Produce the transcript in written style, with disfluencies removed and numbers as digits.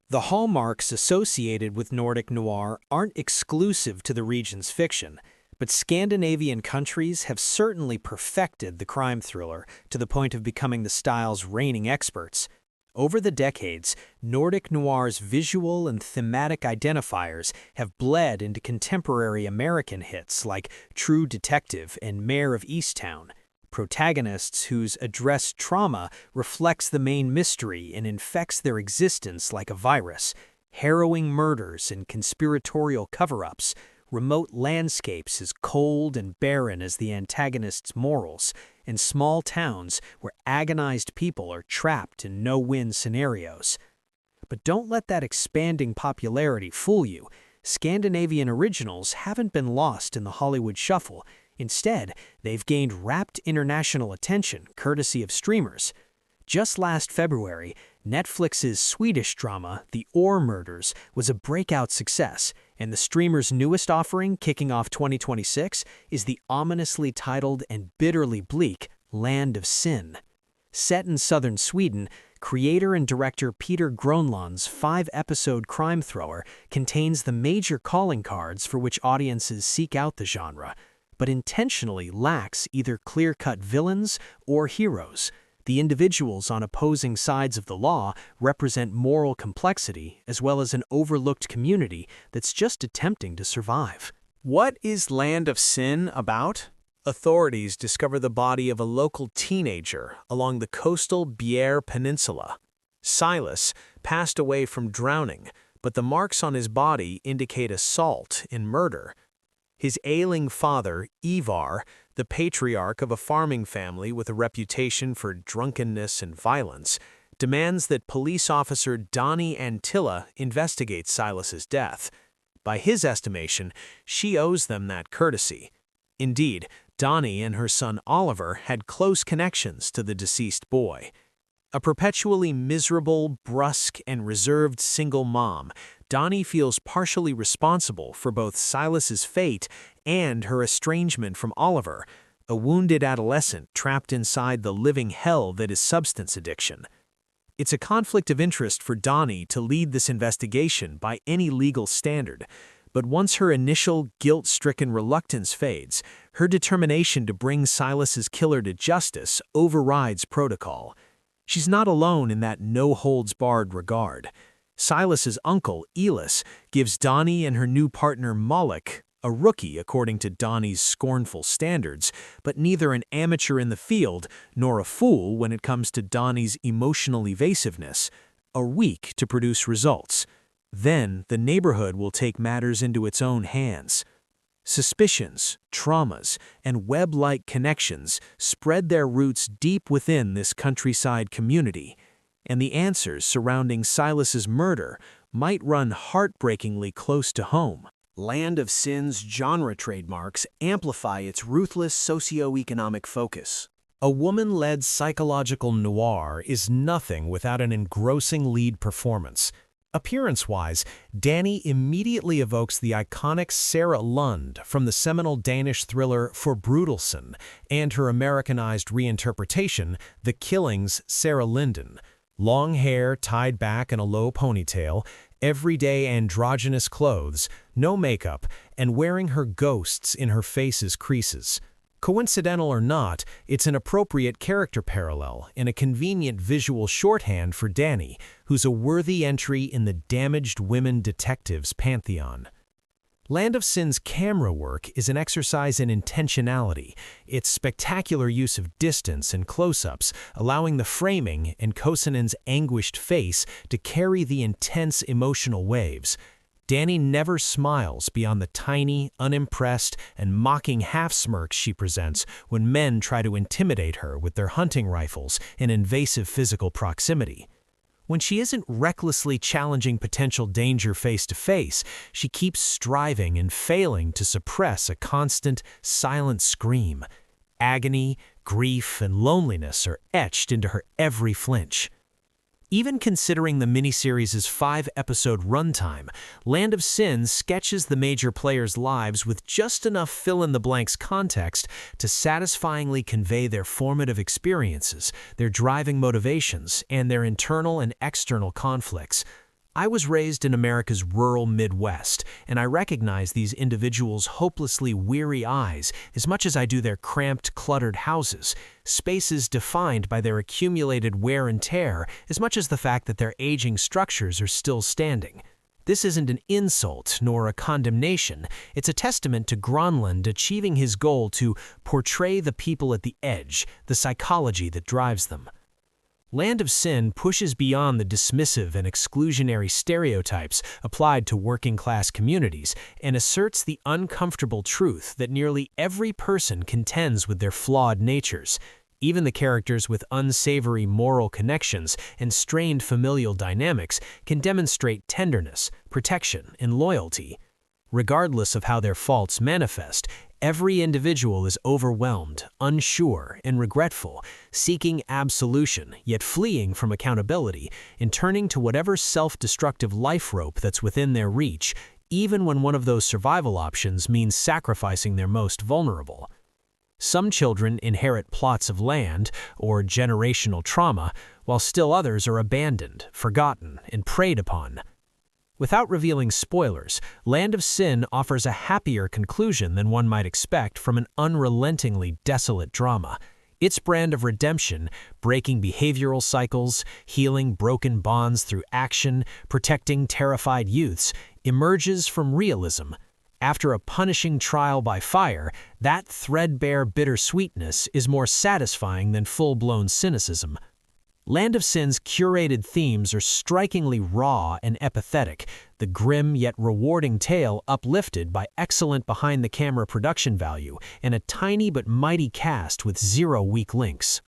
The hallmarks associated with Nordic noir aren't exclusive to the region's fiction, but Scandinavian countries have certainly perfected the crime thriller to the point of becoming the style's reigning experts. Over the decades, Nordic noir's visual and thematic identifiers have bled into contemporary American hits like True Detective and Mayor of Easttown, protagonists whose addressed trauma reflects the main mystery and infects their existence like a virus, harrowing murders and conspiratorial cover-ups, remote landscapes as cold and barren as the antagonist's morals, and small towns where agonized people are trapped in no-win scenarios. But don't let that expanding popularity fool you. Scandinavian originals haven't been lost in the Hollywood shuffle. Instead, they've gained rapt international attention courtesy of streamers. Just last February, Netflix's Swedish drama, The Orr Murders, was a breakout success, and the streamer's newest offering, kicking off 2026, is the ominously titled and bitterly bleak Land of Sin. Set in southern Sweden, creator and director Peter Gronlund's 5-episode crime thriller contains the major calling cards for which audiences seek out the genre, but intentionally lacks either clear-cut villains or heroes. The individuals on opposing sides of the law represent moral complexity as well as an overlooked community that's just attempting to survive. What is Land of Sin about? Authorities discover the body of a local teenager along the coastal Bjäre Peninsula. Silas passed away from drowning, but the marks on his body indicate assault and murder. His ailing father, Ivar, the patriarch of a farming family with a reputation for drunkenness and violence, demands that police officer Donnie Antilla investigate Silas's death. By his estimation, she owes them that courtesy. Indeed, Donnie and her son Oliver had close connections to the deceased boy. A perpetually miserable, brusque, and reserved single mom, Donnie feels partially responsible for both Silas's fate and her estrangement from Oliver, a wounded adolescent trapped inside the living hell that is substance addiction. It's a conflict of interest for Donnie to lead this investigation by any legal standard, but once her initial guilt-stricken reluctance fades, her determination to bring Silas's killer to justice overrides protocol. She's not alone in that no-holds-barred regard. Silas's uncle, Elis, gives Donnie and her new partner, Moloch, a rookie according to Donnie's scornful standards, but neither an amateur in the field nor a fool when it comes to Donnie's emotional evasiveness, a week to produce results. Then the neighborhood will take matters into its own hands. Suspicions, traumas, and web-like connections spread their roots deep within this countryside community, and the answers surrounding Silas's murder might run heartbreakingly close to home. Land of Sin's genre trademarks amplify its ruthless socio-economic focus. A woman-led psychological noir is nothing without an engrossing lead performance. Appearance-wise, Dani immediately evokes the iconic Sarah Lund from the seminal Danish thriller Forbrydelsen and her Americanized reinterpretation, The Killing's Sarah Linden. Long hair tied back in a low ponytail, everyday androgynous clothes, no makeup, and wearing her ghosts in her face's creases. Coincidental or not, it's an appropriate character parallel and a convenient visual shorthand for Dani, who's a worthy entry in the damaged women detectives pantheon. Land of Sin's camera work is an exercise in intentionality, its spectacular use of distance and close-ups, allowing the framing and Kosinen's anguished face to carry the intense emotional waves. Dani never smiles beyond the tiny, unimpressed, and mocking half-smirks she presents when men try to intimidate her with their hunting rifles and invasive physical proximity. When she isn't recklessly challenging potential danger face-to-face, she keeps striving and failing to suppress a constant, silent scream. Agony, grief, and loneliness are etched into her every flinch. Even considering the miniseries' 5-episode runtime, Land of Sin sketches the major players' lives with just enough fill-in-the-blanks context to satisfyingly convey their formative experiences, their driving motivations, and their internal and external conflicts. I was raised in America's rural Midwest, and I recognize these individuals' hopelessly weary eyes as much as I do their cramped, cluttered houses, spaces defined by their accumulated wear and tear as much as the fact that their aging structures are still standing. This isn't an insult nor a condemnation. It's a testament to Gronlund achieving his goal to portray the people at the edge, the psychology that drives them. Land of Sin pushes beyond the dismissive and exclusionary stereotypes applied to working-class communities and asserts the uncomfortable truth that nearly every person contends with their flawed natures. Even the characters with unsavory moral connections and strained familial dynamics can demonstrate tenderness, protection, and loyalty. Regardless of how their faults manifest, every individual is overwhelmed, unsure, and regretful, seeking absolution, yet fleeing from accountability, and turning to whatever self-destructive life rope that's within their reach, even when one of those survival options means sacrificing their most vulnerable. Some children inherit plots of land or generational trauma, while still others are abandoned, forgotten, and preyed upon. Without revealing spoilers, Land of Sin offers a happier conclusion than one might expect from an unrelentingly desolate drama. Its brand of redemption, breaking behavioral cycles, healing broken bonds through action, protecting terrified youths, emerges from realism. After a punishing trial by fire, that threadbare bittersweetness is more satisfying than full-blown cynicism. Land of Sin's curated themes are strikingly raw and empathetic, the grim yet rewarding tale uplifted by excellent behind-the-camera production value and a tiny but mighty cast with zero weak links.